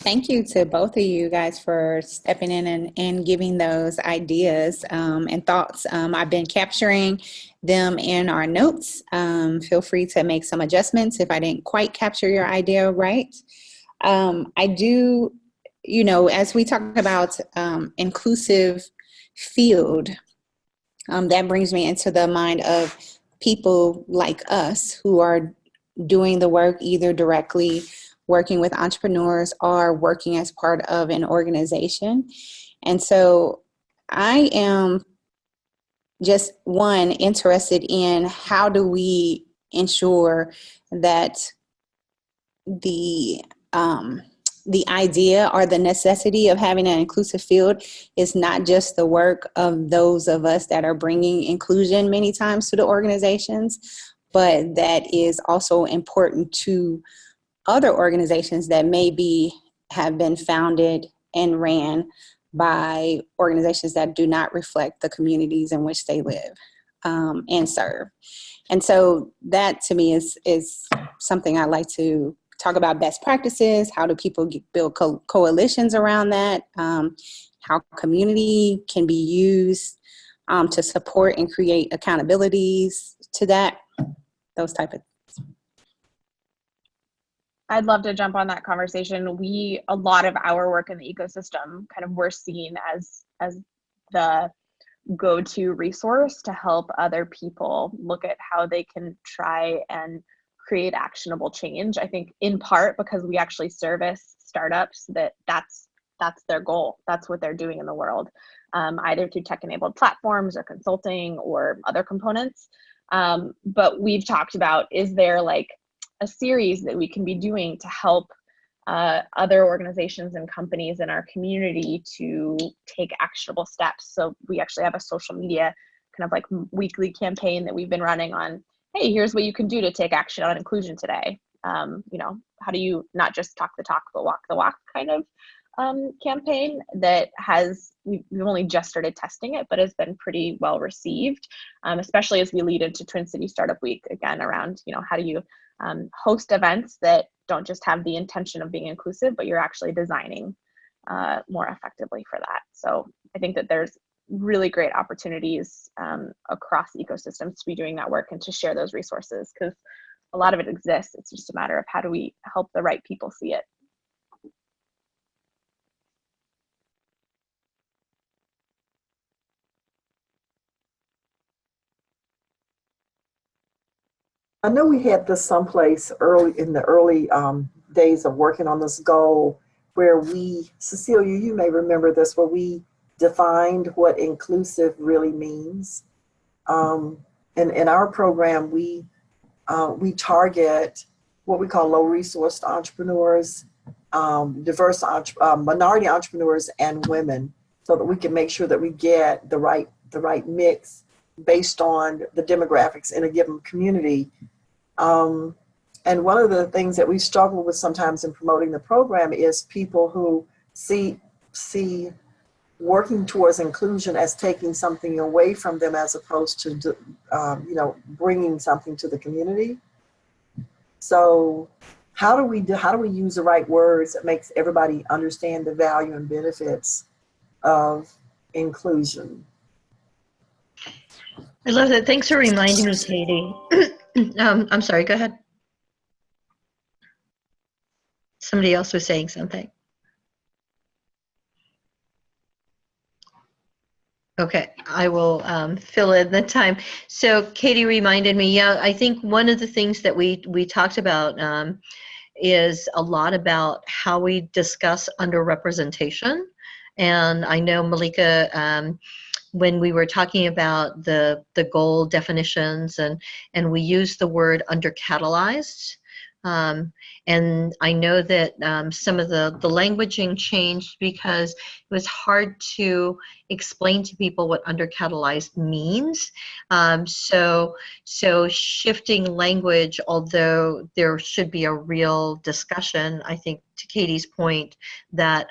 Speaker 6: Thank you to both of you guys for stepping in and giving those ideas and thoughts. I've been capturing them in our notes. Feel free to make some adjustments if I didn't quite capture your idea right. I do, as we talk about inclusive field, that brings me into the mind of people like us who are doing the work either directly working with entrepreneurs or working as part of an organization. And so I am just interested in how do we ensure that the idea or the necessity of having an inclusive field is not just the work of those of us that are bringing inclusion many times to the organizations, but that is also important to other organizations that maybe have been founded and ran by organizations that do not reflect the communities in which they live and serve. And so that to me is something I like to talk about. Best practices. How do people build coalitions around that? How community can be used to support and create accountabilities to that, those type of things.
Speaker 10: I'd love to jump on that conversation. A lot of our work in the ecosystem kind of we're seen as the go-to resource to help other people look at how they can try and create actionable change. I think in part because we actually service startups that's their goal. That's what they're doing in the world, either through tech-enabled platforms or consulting or other components. But we've talked about, is there like a series that we can be doing to help other organizations and companies in our community to take actionable steps? So we actually have a social media kind of like weekly campaign that we've been running on, hey, here's what you can do to take action on inclusion today. How do you not just talk the talk, but walk the walk kind of campaign that we've only just started testing it, but has been pretty well received, especially as we lead into Twin City Startup Week again around, how do you host events that don't just have the intention of being inclusive, but you're actually designing more effectively for that. So I think that there's really great opportunities across ecosystems to be doing that work and to share those resources, because a lot of it exists. It's just a matter of how do we help the right people see it.
Speaker 5: I know we had this someplace early in the early days of working on this goal where we, Cecilia, you may remember this, where we defined what inclusive really means. In our program, we target what we call low-resourced entrepreneurs, diverse minority entrepreneurs, and women, so that we can make sure that we get the right mix based on the demographics in a given community. And one of the things that we struggle with sometimes in promoting the program is people who see working towards inclusion as taking something away from them as opposed to, bringing something to the community. So how do we use the right words that makes everybody understand the value and benefits of inclusion?
Speaker 2: I love that. Thanks for reminding me, Katie. I'm sorry, go ahead. Somebody else was saying something. Okay, I will fill in the time. So Katie reminded me, yeah, I think one of the things that we talked about is a lot about how we discuss underrepresentation. And I know, Malika, when we were talking about the goal definitions, and we used the word undercatalyzed. And I know that some of the languaging changed because it was hard to explain to people what undercatalyzed means. So shifting language, although there should be a real discussion, I think to Katie's point that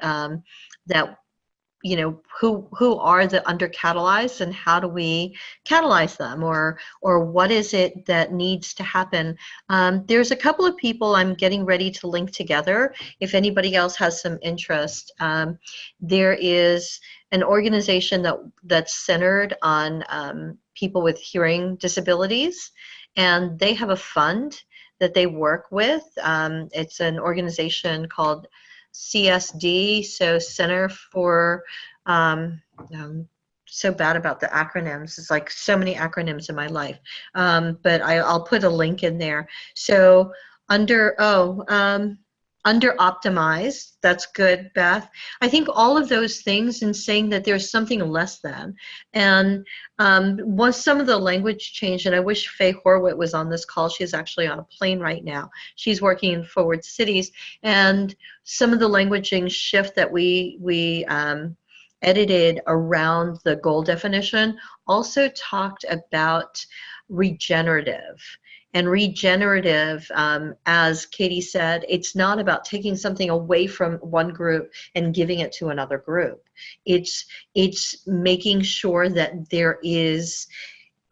Speaker 2: who are the undercatalyzed and how do we catalyze them, or what is it that needs to happen? There's a couple of people I'm getting ready to link together if anybody else has some interest. There is an organization that's centered on people with hearing disabilities, and they have a fund that they work with. It's an organization called CSD, so Center for, so bad about the acronyms. It's like so many acronyms in my life, but I'll put a link in there. So under optimized, that's good, Beth. I think all of those things, and saying that there's something less than, and once some of the language changed, and I wish Faye Horwit was on this call. She's actually on a plane right now. She's working in Forward Cities, and some of the languaging shift that we edited around the goal definition also talked about regenerative. And regenerative, as Katie said, it's not about taking something away from one group and giving it to another group. It's making sure that there is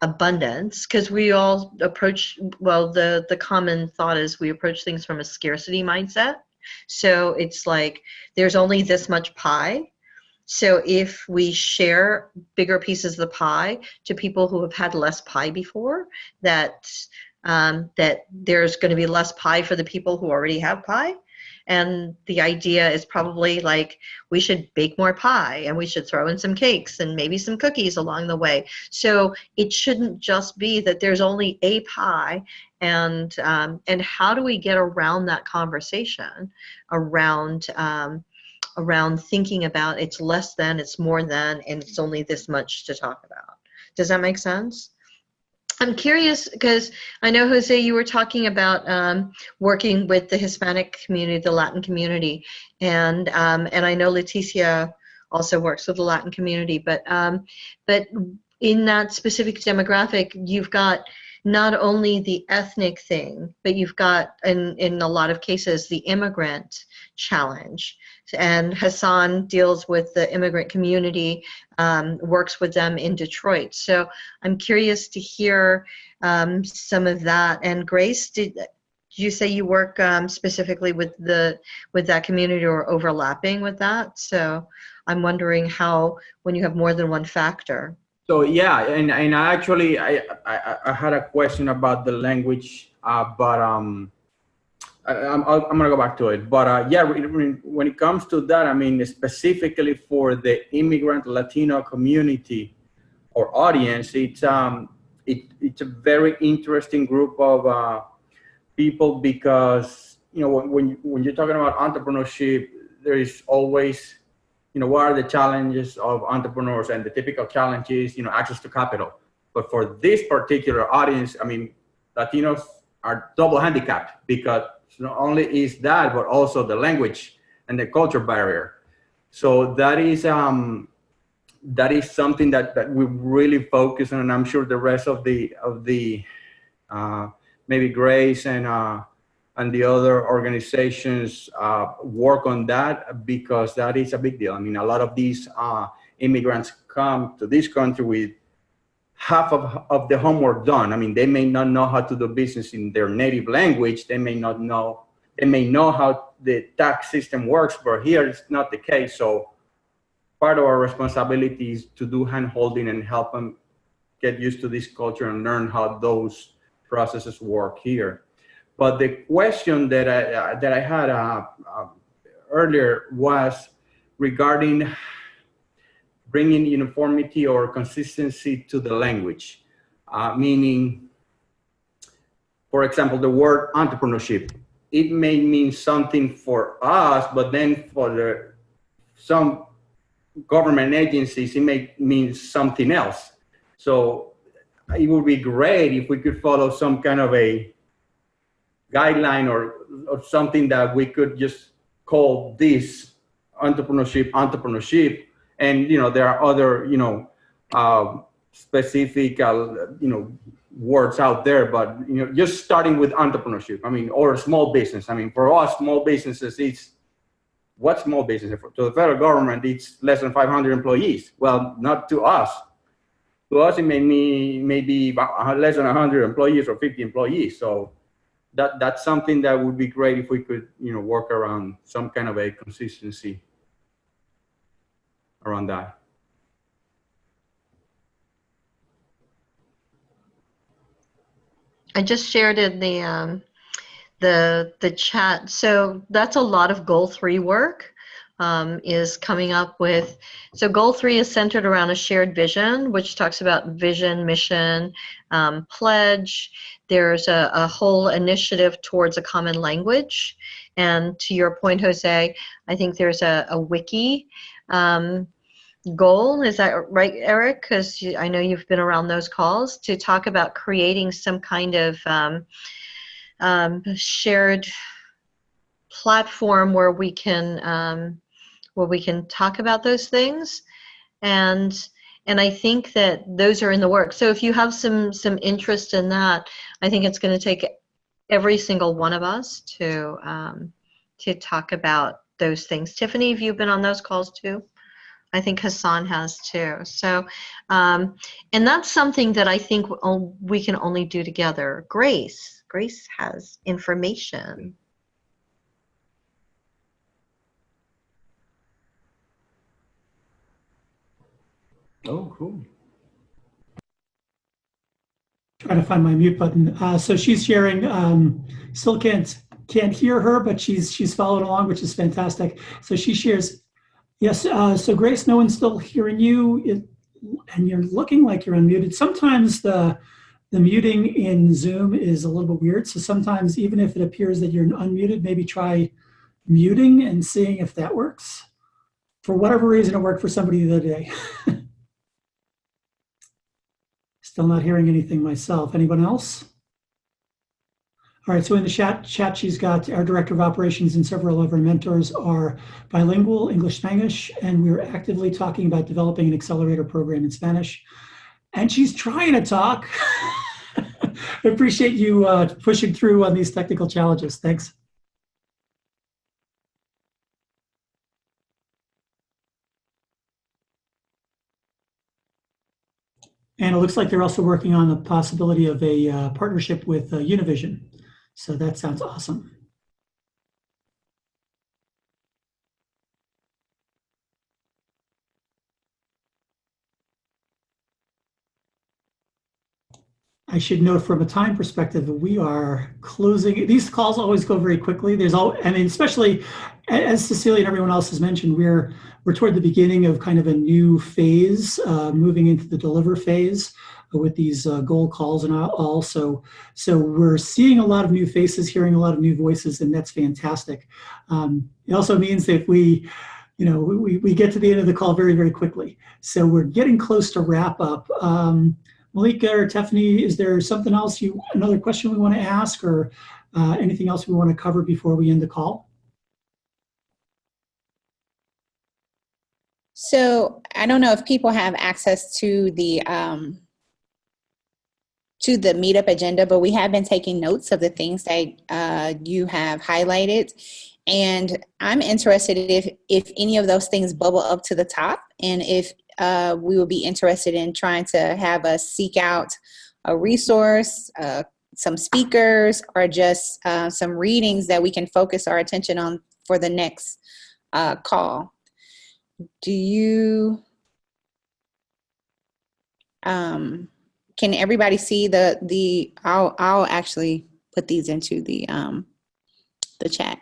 Speaker 2: abundance, because we all approach, well, the common thought is we approach things from a scarcity mindset. So it's like there's only this much pie. So if we share bigger pieces of the pie to people who have had less pie before, that there's going to be less pie for the people who already have pie. And the idea is probably like we should bake more pie, and we should throw in some cakes and maybe some cookies along the way. So it shouldn't just be that there's only a pie. And how do we get around that conversation around thinking about it's less than, it's more than, and it's only this much to talk about. Does that make sense? I'm curious because I know, Jose, you were talking about working with the Hispanic community, the Latin community, and I know Leticia also works with the Latin community, but in that specific demographic, you've got not only the ethnic thing, but you've got, in a lot of cases, the immigrant challenge. And Hassan deals with the immigrant community, works with them in Detroit. So I'm curious to hear some of that. And Grace, did you say you work specifically with that community or overlapping with that? So I'm wondering how, when you have more than one factor.
Speaker 14: So yeah, and I actually I had a question about the language, but I'm gonna go back to it. But yeah, when it comes to that, I mean, specifically for the immigrant Latino community or audience, it's a very interesting group of people because, you know, when you're talking about entrepreneurship, there is always, you know, what are the challenges of entrepreneurs? And the typical challenge is, you know, access to capital. But for this particular audience, I mean, Latinos are double handicapped because not only is that, but also the language and the culture barrier. So that is something that we really focus on, and I'm sure the rest of the maybe Grace and the other organizations work on that, because that is a big deal. I mean, a lot of these immigrants come to this country with half of the homework done. I mean, they may not know how to do business in their native language. They may know how the tax system works, but here it's not the case. So part of our responsibility is to do hand-holding and help them get used to this culture and learn how those processes work here. But the question that I had earlier was regarding bringing uniformity or consistency to the language, meaning, for example, the word entrepreneurship. It may mean something for us, but then for some government agencies, it may mean something else. So it would be great if we could follow some kind of a guideline or something that we could just call this entrepreneurship. And, you know, there are other, you know, specific, you know, words out there, but, you know, just starting with entrepreneurship, I mean, or small business. I mean, for us, small businesses, it's what small business? To the federal government, it's less than 500 employees. Well, not to us. To us, it may be less than 100 employees or 50 employees. So that's something that would be great if we could, you know, work around some kind of a consistency around that.
Speaker 2: I just shared in the chat. So that's a lot of goal 3 work is coming up with. So goal 3 is centered around a shared vision, which talks about vision, mission, pledge. There's a whole initiative towards a common language. And to your point, Jose, I think there's a wiki goal. Is that right, Eric? Because I know you've been around those calls to talk about creating some kind of shared platform where we can talk about those things, and I think that those are in the works. So if you have some interest in that, I think it's going to take every single one of us to talk about those things. Tiffany, have you been on those calls too? I think Hassan has too. So, and that's something that I think we can only do together. Grace has information.
Speaker 14: Oh, cool.
Speaker 1: Trying to find my mute button. So she's sharing. Still can't hear her, but she's following along, which is fantastic. So she shares. Yes. So Grace, no one's still hearing you, and you're looking like you're unmuted. Sometimes the muting in Zoom is a little bit weird. So sometimes, even if it appears that you're unmuted, maybe try muting and seeing if that works. For whatever reason, it worked for somebody the other day. Still not hearing anything myself. Anyone else? All right, so in the chat, she's got our Director of Operations and several of our mentors are bilingual, English-Spanish, and we're actively talking about developing an accelerator program in Spanish. And she's trying to talk. I appreciate you pushing through on these technical challenges. Thanks. And it looks like they're also working on the possibility of a partnership with Univision. So that sounds awesome. I should note from a time perspective that we are closing. These calls always go very quickly. I mean, especially as Cecilia and everyone else has mentioned, we're toward the beginning of kind of a new phase, moving into the deliver phase. with these goal calls and all. So we're seeing a lot of new faces, hearing a lot of new voices, and that's fantastic. It also means that if we get to the end of the call very, very quickly. So we're getting close to wrap up. Malika or Tiffany, is there something else another question we want to ask, or anything else we want to cover before we end the call?
Speaker 6: So I don't know if people have access to the meetup agenda, but we have been taking notes of the things that you have highlighted. And I'm interested if any of those things bubble up to the top, and if we will be interested in trying to have us seek out a resource, some speakers, or just some readings that we can focus our attention on for the next call. Do you, can everybody see I'll actually put these into the chat.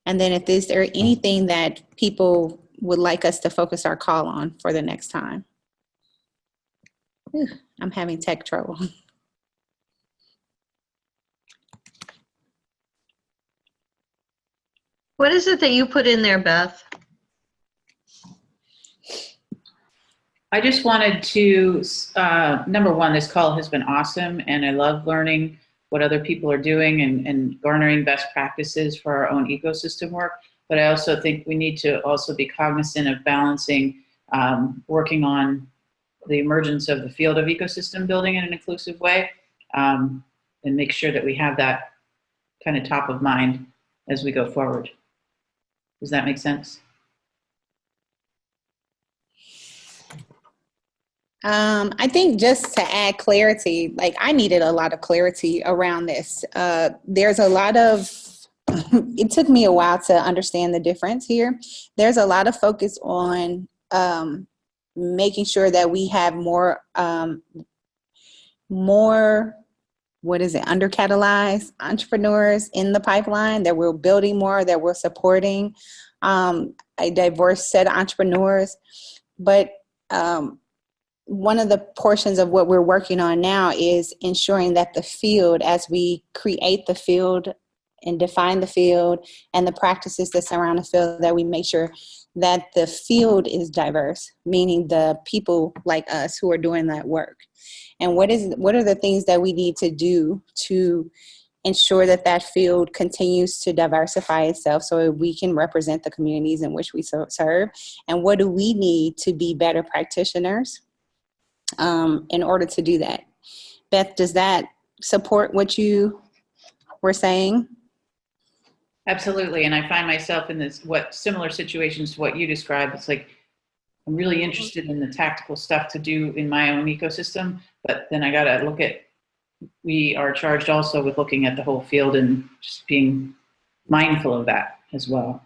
Speaker 6: And then if is there anything that people would like us to focus our call on for the next time? Whew, I'm having tech trouble.
Speaker 2: What is it that you put in there, Beth?
Speaker 15: I just wanted to, number one, this call has been awesome, and I love learning what other people are doing and garnering best practices for our own ecosystem work. But I also think we need to also be cognizant of balancing working on the emergence of the field of ecosystem building in an inclusive way, and make sure that we have that kind of top of mind as we go forward. Does that make sense?
Speaker 6: I think just to add clarity, like I needed a lot of clarity around this. There's a lot of, it took me a while to understand the difference here. There's a lot of focus on making sure that we have more, undercapitalized entrepreneurs in the pipeline, that we're building more, that we're supporting a diverse set of entrepreneurs. But one of the portions of what we're working on now is ensuring that the field, as we create the field and define the field and the practices that surround the field, that we make sure that the field is diverse, meaning the people like us who are doing that work. And what are the things that we need to do to ensure that that field continues to diversify itself so we can represent the communities in which we serve? And what do we need to be better practitioners in order to do that? Beth, does that support what you were saying?
Speaker 15: Absolutely, and I find myself in similar situations to what you described. It's like I'm really interested in the tactical stuff to do in my own ecosystem, but then I gotta look at, we are charged also with looking at the whole field and just being mindful of that as well.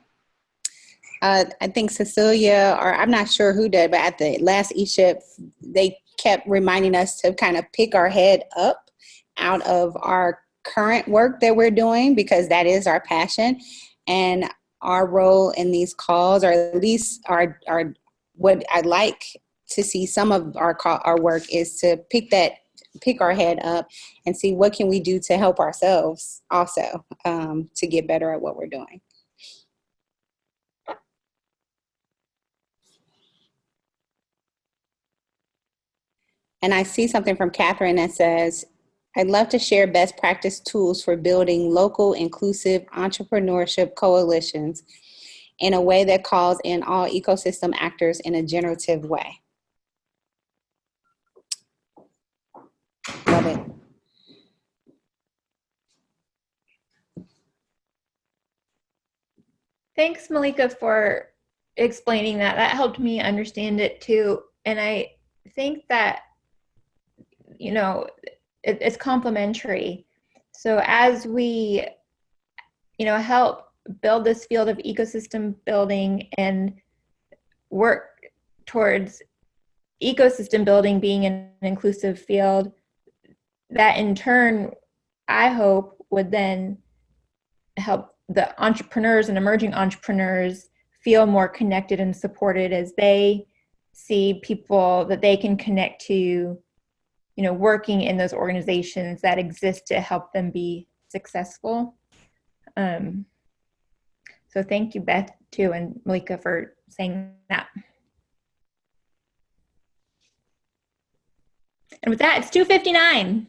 Speaker 6: I think Cecilia, or I'm not sure who did, but at the last ESHIP, they kept reminding us to kind of pick our head up out of our current work that we're doing, because that is our passion. And our role in these calls, or at least our what I'd like to see some of our work is to pick our head up and see what can we do to help ourselves also to get better at what we're doing. And I see something from Catherine that says, I'd love to share best practice tools for building local inclusive entrepreneurship coalitions in a way that calls in all ecosystem actors in a generative way. Love it.
Speaker 3: Thanks, Malika, for explaining that. That helped me understand it too. And I think that, it's complementary. So as we, help build this field of ecosystem building and work towards ecosystem building being an inclusive field, that in turn, I hope would then help the entrepreneurs and emerging entrepreneurs feel more connected and supported as they see people that they can connect to, you know, working in those organizations that exist to help them be successful. So thank you, Beth, too, and Malika for saying that. And with that, it's 2:59.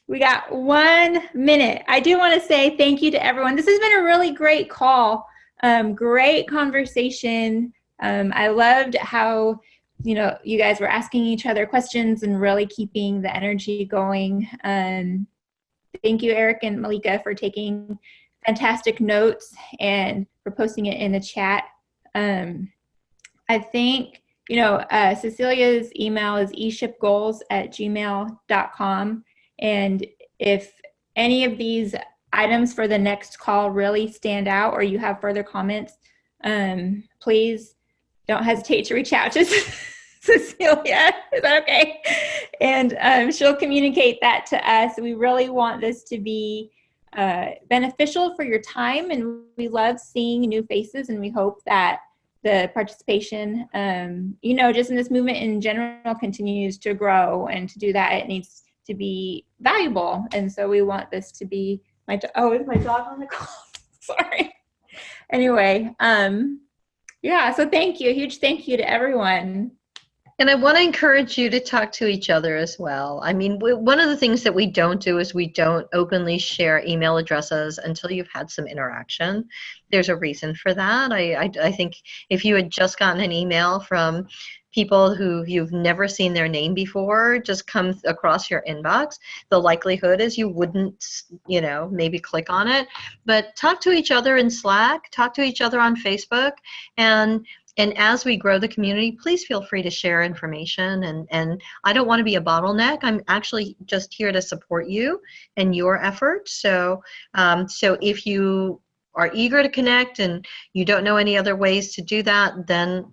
Speaker 3: We got 1 minute. I do want to say thank you to everyone. This has been a really great call. Great conversation. I loved how, you know, you guys were asking each other questions and really keeping the energy going. Thank you, Eric and Malika, for taking fantastic notes and for posting it in the chat. I think, you know, Cecilia's email is eshipgoals@gmail.com. And if any of these items for the next call really stand out or you have further comments, please don't hesitate to reach out to Cecilia. Is that okay? And she'll communicate that to us. We really want this to be beneficial for your time, and we love seeing new faces, and we hope that the participation, you know, just in this movement in general continues to grow, and to do that, it needs to be valuable. And so we want this to be is my dog on the call? Sorry. Anyway, yeah, so thank you. A huge thank you to everyone.
Speaker 2: And I want to encourage you to talk to each other as well. I mean, one of the things that we don't do is we don't openly share email addresses until you've had some interaction. There's a reason for that. I think if you had just gotten an email from people who you've never seen their name before just come across your inbox, the likelihood is you wouldn't, you know, maybe click on it. But talk to each other in Slack, talk to each other on Facebook, and as we grow the community, please feel free to share information. And I don't want to be a bottleneck. I'm actually just here to support you and your efforts. So, so if you are eager to connect and you don't know any other ways to do that, then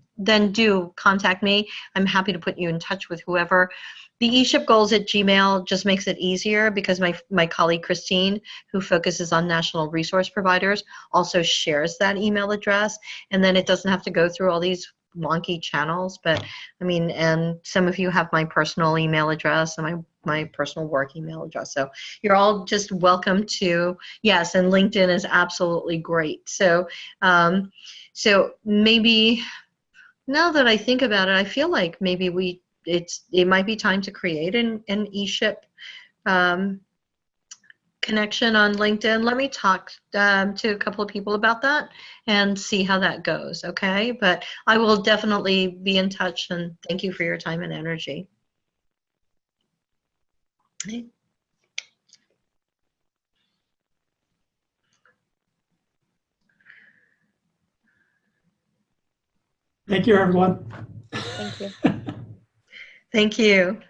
Speaker 2: do contact me. I'm happy to put you in touch with whoever. The ESHIPgoals@gmail just makes it easier because my colleague Christine, who focuses on national resource providers, also shares that email address, and then it doesn't have to go through all these wonky channels. But I mean, and some of you have my personal email address and my personal work email address, so you're all just welcome to, yes, and LinkedIn is absolutely great. So so maybe now that I think about it, I feel like maybe it might be time to create an ESHIP connection on LinkedIn. Let me talk to a couple of people about that and see how that goes, okay? But I will definitely be in touch, and thank you for your time and energy. Okay.
Speaker 1: Thank you, everyone.
Speaker 6: Thank you.
Speaker 2: Thank you.